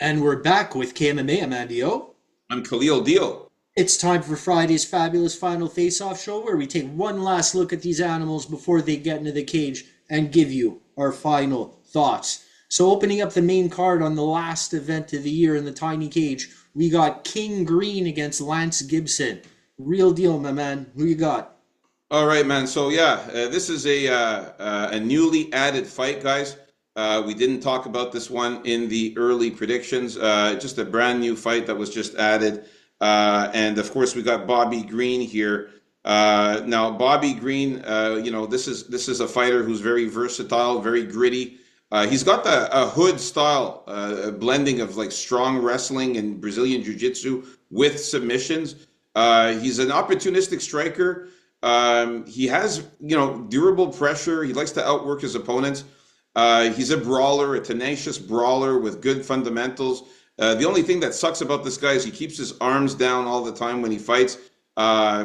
And we're back with KMMA, Amandio. I'm Khalil Deal. It's time for Friday's fabulous final face-off show where we take one last look at these animals before they get into the cage and give you our final thoughts. So opening up the main card on the last event of the year in the tiny cage, we got King Green against Lance Gibson. Real deal, my man. Who you got? All right, man. So yeah, this is a newly added fight, guys. We didn't talk about this one in the early predictions. Just a brand new fight that was just added, and of course we got Bobby Green here. Now Bobby Green, this is a fighter who's very versatile, very gritty. He's got a hood style, a blending of like strong wrestling and Brazilian jiu-jitsu with submissions. He's an opportunistic striker. He has, durable pressure. He likes to outwork his opponents. He's a brawler, a tenacious brawler with good fundamentals. The only thing that sucks about this guy is he keeps his arms down all the time when he fights,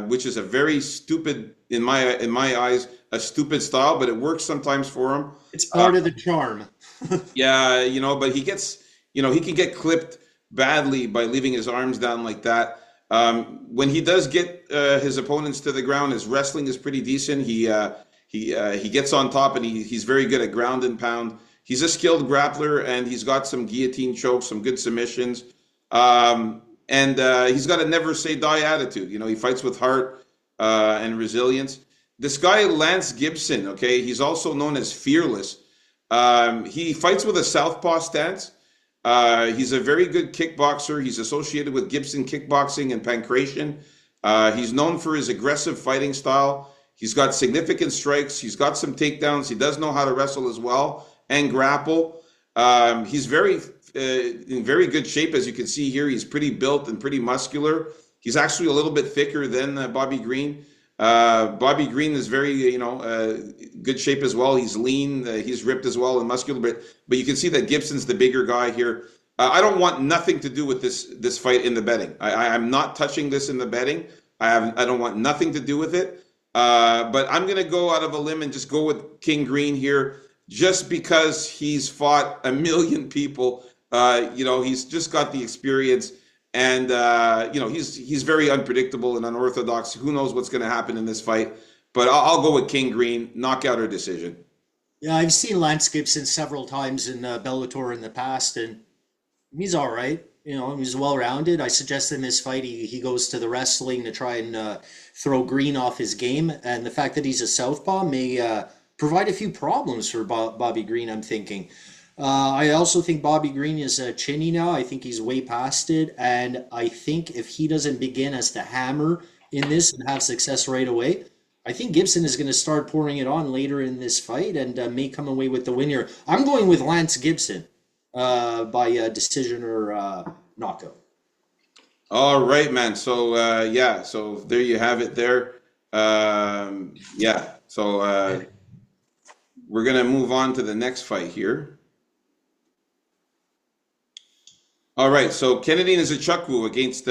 which is a very stupid, in my eyes, a stupid style, but it works sometimes for him. It's part of the charm. Yeah, but he can get clipped badly by leaving his arms down like that. When he does get his opponents to the ground, his wrestling is pretty decent. He gets on top and he's very good at ground and pound. He's a skilled grappler and he's got some guillotine chokes, some good submissions, and he's got a never say die attitude. He fights with heart and resilience. This guy Lance Gibson, okay, he's also known as Fearless. He fights with a southpaw stance. He's a very good kickboxer. He's associated with Gibson Kickboxing and Pancration. He's known for his aggressive fighting style. He's got significant strikes. He's got some takedowns. He does know how to wrestle as well and grapple. He's in very good shape, as you can see here. He's pretty built and pretty muscular. He's actually a little bit thicker than Bobby Green. Bobby Green is very, good shape as well. He's lean. He's ripped as well and muscular. But you can see that Gibson's the bigger guy here. I don't want nothing to do with this fight in the betting. I'm not touching this in the betting. I don't want nothing to do with it. But I'm going to go out of a limb and just go with King Green here, just because he's fought a million people. He's just got the experience, and he's very unpredictable and unorthodox. Who knows what's going to happen in this fight? But I'll go with King Green, knockout or decision. Yeah, I've seen Lance Gibson several times in Bellator in the past, and he's all right. He's well-rounded. I suggest in this fight he goes to the wrestling to try and throw Green off his game. And the fact that he's a southpaw may provide a few problems for Bobby Green, I'm thinking. I also think Bobby Green is chinny now. I think he's way past it. And I think if he doesn't begin as the hammer in this and have success right away, I think Gibson is going to start pouring it on later in this fight and may come away with the win here. I'm going with Lance Gibson by decision or knockout. All right, man. So so there you have it there. So we're gonna move on to the next fight here. All right, so Kennedy Nzechukwu against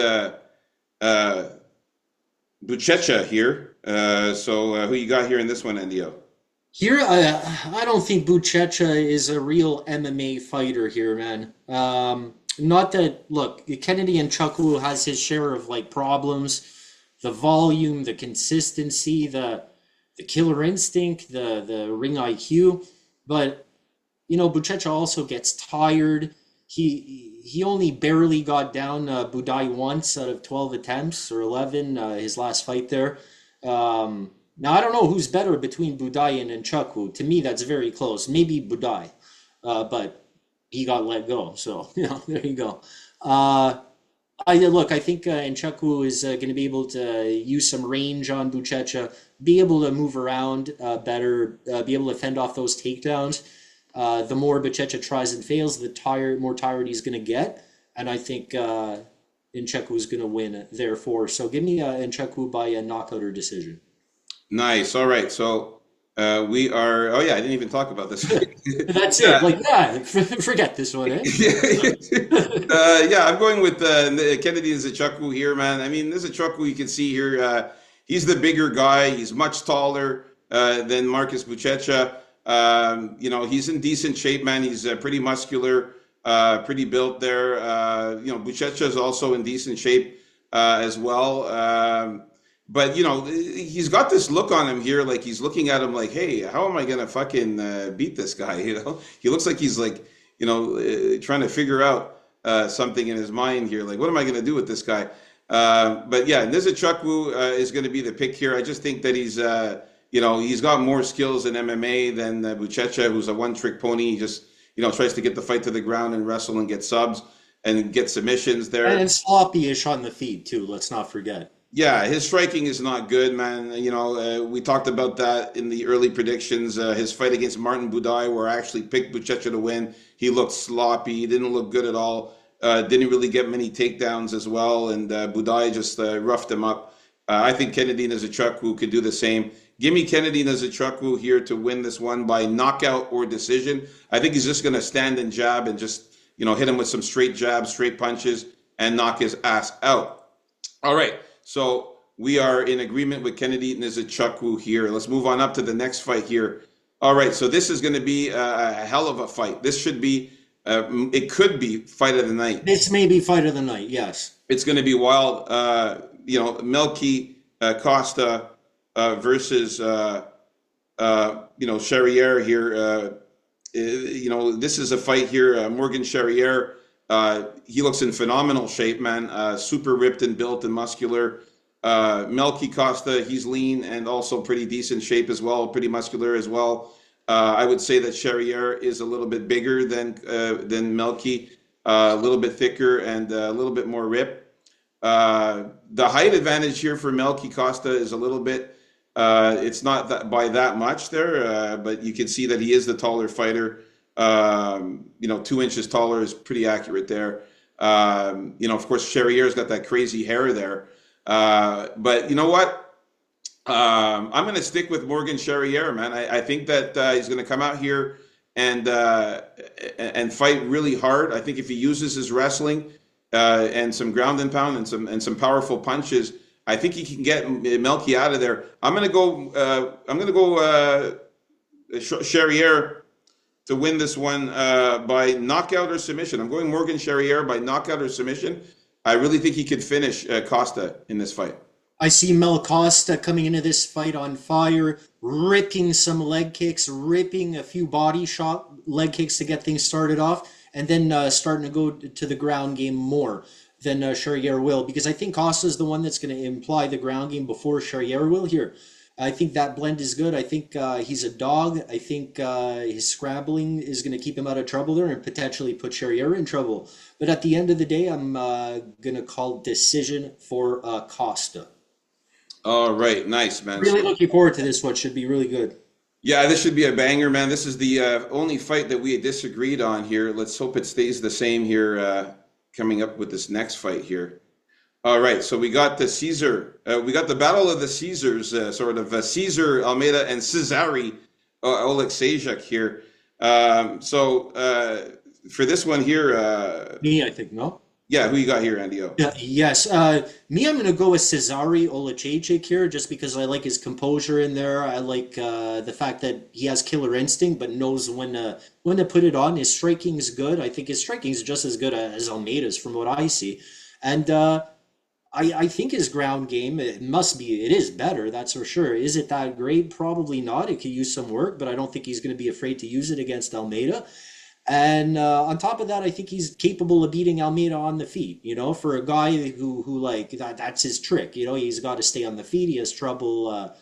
Buchecha here. Who you got here in this one, Andio? Here, I don't think Buchecha is a real MMA fighter here, man. Not that, look, Kennedy Nzechukwu has his share of problems, the volume, the consistency, the killer instinct, the ring IQ, but Buchecha also gets tired. He only barely got down Budai once out of 12 attempts or 11 his last fight there. Now, I don't know who's better between Budai and Nzechukwu. To me, that's very close. Maybe Budai, but he got let go. So, there you go. I think Nzechukwu is going to be able to use some range on Buchecha, be able to move around better, be able to fend off those takedowns. The more Buchecha tries and fails, the more tired he's going to get. And I think Nzechukwu is going to win, therefore. So give me Nzechukwu by a knockout or decision. Nice. All right. So we are. Oh yeah, I didn't even talk about this. That's Yeah. it. Forget this one, eh? I'm going with Kennedy Nzechukwu here, man. I mean, Nzechukwu, you can see here, he's the bigger guy. He's much taller than Marcus Buchecha. He's in decent shape, man. He's pretty muscular. pretty built there. Buchecha is also in decent shape as well. But he's got this look on him here, like he's looking at him like, "Hey, how am I gonna fucking beat this guy?" He looks like he's like, trying to figure out something in his mind here, like, what am I gonna do with this guy? But yeah, Nizichukwu is going to be the pick here. I just think that he's got more skills in MMA than Buchecha, who's a one-trick pony. He just, tries to get the fight to the ground and wrestle and get subs and get submissions there. And sloppy-ish on the feet too. Let's not forget. Yeah, his striking is not good, man. We talked about that in the early predictions. His fight against Martin Budai, where I actually picked Buchecha to win, he looked sloppy. He didn't look good at all. Didn't really get many takedowns as well, and Budai just roughed him up. I think Kennedy Nizichukwu could do the same. Give me Kennedy Nizichukwu here to win this one by knockout or decision. I think he's just going to stand and jab and just hit him with some straight jabs, straight punches, and knock his ass out. All right, so we are in agreement with Kennedy Nizichukwu here. Let's move on up to the next fight here. All right, so this is going to be a hell of a fight. This should be. It could be fight of the night. This may be fight of the night, yes. It's going to be wild. Melky Costa versus Charriere here. This is a fight here. Morgan Charriere. He looks in phenomenal shape, man. Super ripped and built and muscular. Melky Costa, he's lean and also pretty decent shape as well, pretty muscular as well. I would say that Charriere is a little bit bigger than Melky, a little bit thicker and a little bit more ripped. The height advantage here for Melky Costa is a little bit. It's not that by that much there, but you can see that he is the taller fighter. 2 inches taller is pretty accurate there. Of course, Charriere's got that crazy hair there. But you know what? I'm going to stick with Morgan Charriere, man. I think that he's going to come out here and fight really hard. I think if he uses his wrestling and some ground and pound and some powerful punches, I think he can get Melky out of there. I'm going to go Charriere to win this one by knockout or submission. I'm going Morgan Charriere by knockout or submission. I really think he could finish Costa in this fight. I see Mel Costa coming into this fight on fire, ripping some leg kicks, ripping a few body shot leg kicks to get things started off, and then starting to go to the ground game more than Charriere will, because I think Costa is the one that's going to imply the ground game before Charriere will here. I think that blend is good. I think he's a dog. I think his scrabbling is going to keep him out of trouble there and potentially put Charriere in trouble. But at the end of the day, I'm going to call decision for Costa. All right, nice, man. Really looking forward to this one. Should be really good. Yeah, this should be a banger, man. This is the only fight that we had disagreed on here. Let's hope it stays the same here coming up with this next fight here. All right, so we got the Caesar. We got the Battle of the Caesars, Caesar Almeida and Cezary Oleksiejczuk here. For this one here... Me, I think, no? Yeah, who you got here, Andy? Yes. Me, I'm going to go with Cezary Oleksiejczuk here just because I like his composure in there. I like the fact that he has killer instinct but knows when to put it on. His striking is good. I think his striking is just as good as Almeida's from what I see. And I think his ground game, it is better, that's for sure. Is it that great? Probably not. It could use some work, but I don't think he's going to be afraid to use it against Almeida. And on top of that, I think he's capable of beating Almeida on the feet. For a guy who like that's his trick. He's got to stay on the feet. He has trouble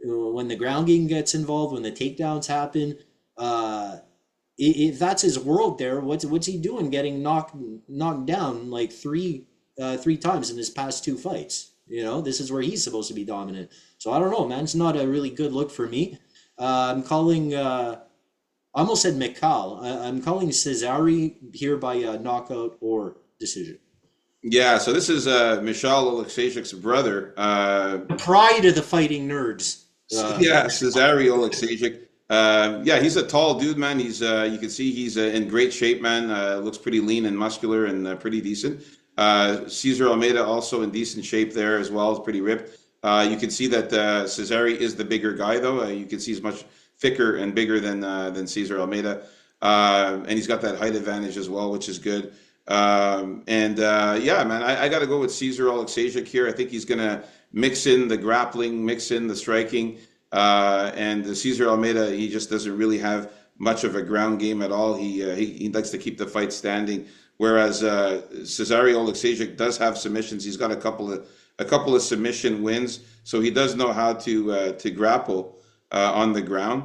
when the ground game gets involved, when the takedowns happen. If that's his world there, what's he doing? Getting knocked down like three times in his past 2 fights. This is where he's supposed to be dominant. So I don't know, man. It's not a really good look for me. I'm calling. I almost said Mikal. I'm calling Cezary here by knockout or decision. Yeah, so this is Michal Oleksiejczuk's brother. The pride of the fighting nerds. Cezary Oleksiejczuk. He's a tall dude, man. He's you can see he's in great shape, man. Looks pretty lean and muscular and pretty decent. Cesar Almeida also in decent shape there as well. Is pretty ripped. You can see that Cezary is the bigger guy, though. You can see he's much thicker and bigger than Cesar Almeida. And he's got that height advantage as well, which is good. Yeah, man, I got to go with Caesar Alexejczyk here. I think he's going to mix in the grappling, mix in the striking. And the Cesar Almeida, he just doesn't really have much of a ground game at all. He likes to keep the fight standing. Whereas Cesario Alexejczyk does have submissions. He's got a couple of submission wins, so he does know how to grapple on the ground.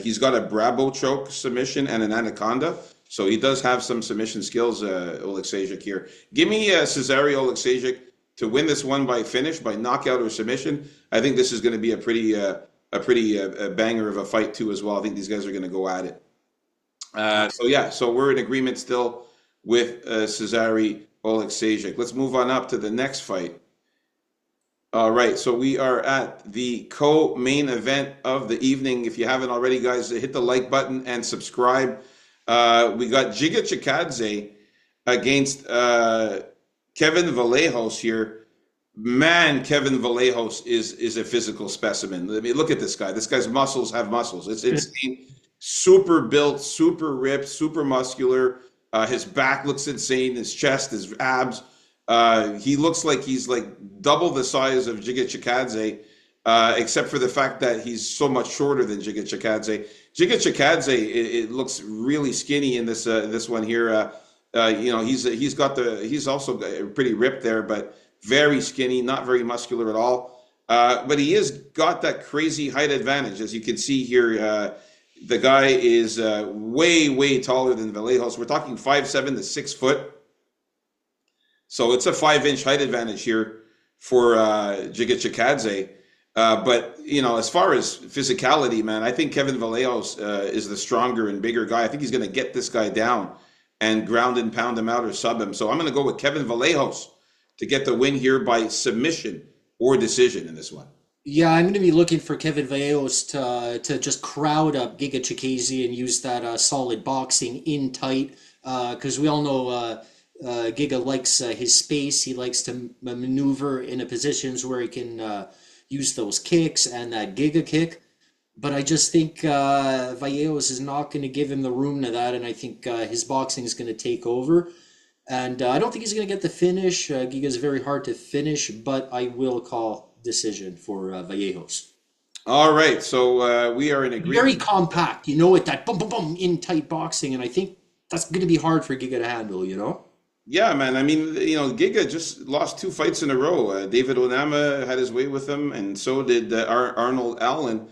He's got a Bravo choke submission and an anaconda, so he does have some submission skills. Oleksiejczuk here. Give me Cesario Oleksiejczuk to win this one by finish, by knockout or submission. I think this is going to be a pretty banger of a fight too as well. I think these guys are going to go at it. So we're in agreement still with Cesare Oleksiejczuk. Let's move on up to the next fight. All right, so we are at the co-main event of the evening. If you haven't already, guys, hit the like button and subscribe. We got Giga Chikadze against Kevin Vallejos here. Man, Kevin Vallejos is a physical specimen. I mean, look at this guy. This guy's muscles have muscles. It's insane. Super built, super ripped, super muscular. His back looks insane. His chest, his abs. He looks like he's like double the size of Giga Chikadze, except for the fact that he's so much shorter than Giga Chikadze. Giga Chikadze, it looks really skinny in this one here. He's also pretty ripped there, but very skinny, not very muscular at all. But he has got that crazy height advantage, as you can see here. The guy is way taller than Vallejos. We're talking 5'7" to 6 foot. So it's a 5-inch height advantage here for Giga Chikadze. But, as far as physicality, man, I think Kevin Vallejos is the stronger and bigger guy. I think he's going to get this guy down and ground and pound him out or sub him. So I'm going to go with Kevin Vallejos to get the win here by submission or decision in this one. Yeah, I'm going to be looking for Kevin Vallejos to just crowd up Giga Chikadze and use that solid boxing in tight, because we all know Giga likes his space. He likes to maneuver in a positions where he can use those kicks and that Giga kick. But I just think Vallejos is not going to give him the room to that, and I think his boxing is going to take over. And I don't think he's going to get the finish. Giga is very hard to finish, but I will call decision for Vallejos. All right, so we are in agreement. Very compact, with that boom, boom, boom in tight boxing, and I think that's going to be hard for Giga to handle. Yeah, man. I mean, Giga just lost 2 fights in a row. David Onama had his way with him, and so did Arnold Allen.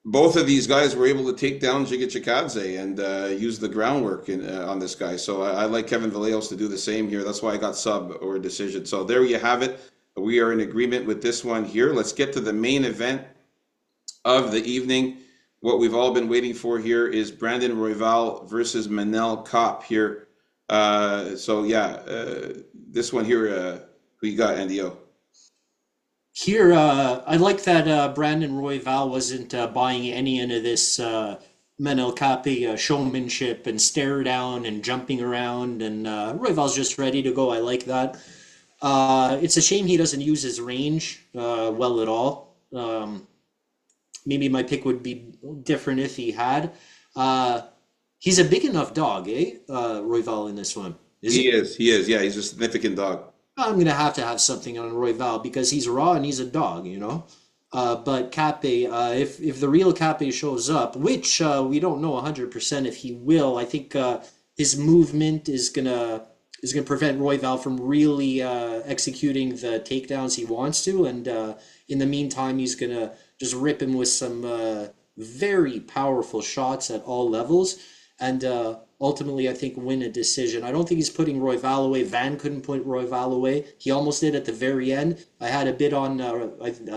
Both of these guys were able to take down Giga Chikadze and use the groundwork on this guy. So I like Kevin Vallejos to do the same here. That's why I got sub or decision. So there you have it. We are in agreement with this one here. Let's get to the main event of the evening. What we've all been waiting for here is Brandon Royval versus Manel Kopp here. This one here, who you got, NDO? Here, I like that Brandon Royval wasn't buying any into this Manel Kape showmanship and stare down and jumping around, and Royval's just ready to go. I like that. It's a shame he doesn't use his range well at all. Maybe my pick would be different if he had. He's a big enough dog, Royval in this one. He is. Yeah, he's a significant dog. I'm going to have something on Royval because he's raw and he's a dog, But Kape, if the real Kape shows up, which we don't know 100% if he will, I think his movement is gonna prevent Royval from really executing the takedowns he wants to, and in the meantime, he's gonna just rip him with some very powerful shots at all levels, and ultimately, I think win a decision. I don't think he's putting Royval away. Van couldn't put Royval away. He almost did at the very end. I had a bit on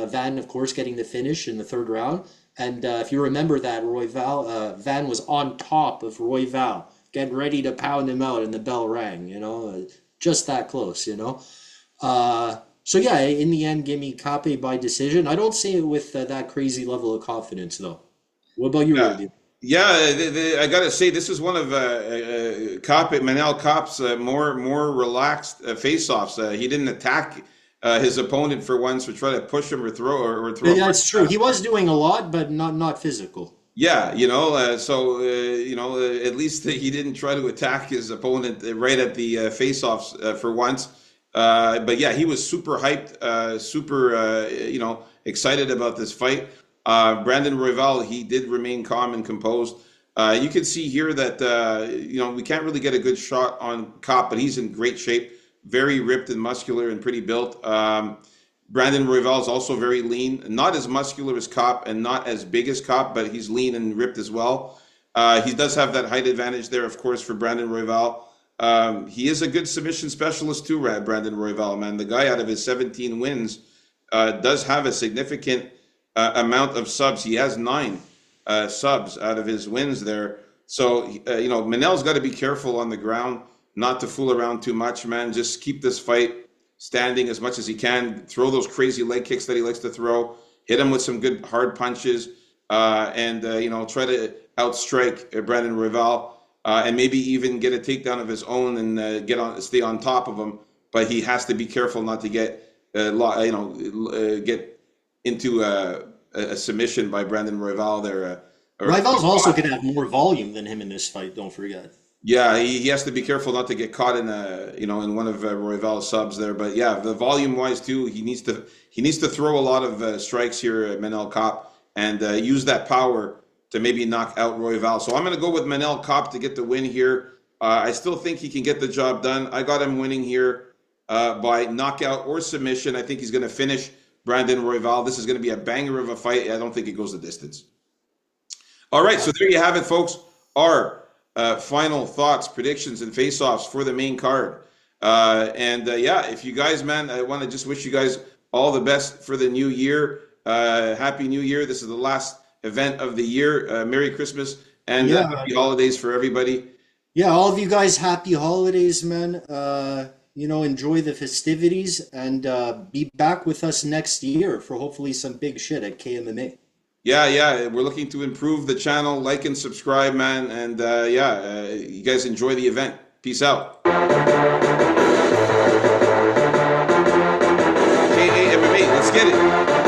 Van, of course, getting the finish in the 3rd round. And if you remember that, Van was on top of Royval, getting ready to pound him out, and the bell rang, just that close, So yeah, in the end, give me Kape by decision. I don't say it with that crazy level of confidence, though. What about you, Rudy? Yeah, I got to say, this is one of Manel Kopp's more relaxed face-offs. He didn't attack his opponent for once, or try to push him or throw. Yeah, that's true. He was doing a lot, but not physical. Yeah, at least he didn't try to attack his opponent right at the face-offs for once. But yeah, he was super hyped, super excited about this fight. Brandon Royval, he did remain calm and composed. You can see here that we can't really get a good shot on Kopp, but he's in great shape, very ripped and muscular and pretty built. Brandon Royval is also very lean, not as muscular as Kopp and not as big as Kopp, but he's lean and ripped as well. He does have that height advantage there, of course, for Brandon Royval. He is a good submission specialist too, Brandon Royval, man. The guy, out of his 17 wins, does have a significant amount of subs. He has 9 subs out of his wins there. So, Manel's got to be careful on the ground, not to fool around too much, man. Just keep this fight standing as much as he can, throw those crazy leg kicks that he likes to throw, hit him with some good hard punches, and try to outstrike Brandon Royval, and maybe even get a takedown of his own and stay on top of him. But he has to be careful not to get into a submission by Brandon Royval there. Rival's also going to have more volume than him in this fight. Don't forget. Yeah, he has to be careful not to get caught in one of Royval's subs there. But yeah, the volume wise too, he needs to throw a lot of strikes here at Manel Kopp and use that power to maybe knock out Royval. So I'm going to go with Manel Kopp to get the win here. I still think he can get the job done. I got him winning here by knockout or submission. I think he's going to finish Brandon Royval. This is going to be a banger of a fight. I don't think it goes the distance. All right, so there you have it, folks. Our final thoughts, predictions, and face-offs for the main card. If you guys, man, I want to just wish you guys all the best for the new year. Happy New Year. This is the last event of the year. Merry Christmas and happy holidays for everybody. Yeah, all of you guys, happy holidays, man. Enjoy the festivities and be back with us next year for hopefully some big shit at KMMA. Yeah, we're looking to improve the channel. Like and subscribe, man. And you guys enjoy the event. Peace out. KA MMA, let's get it.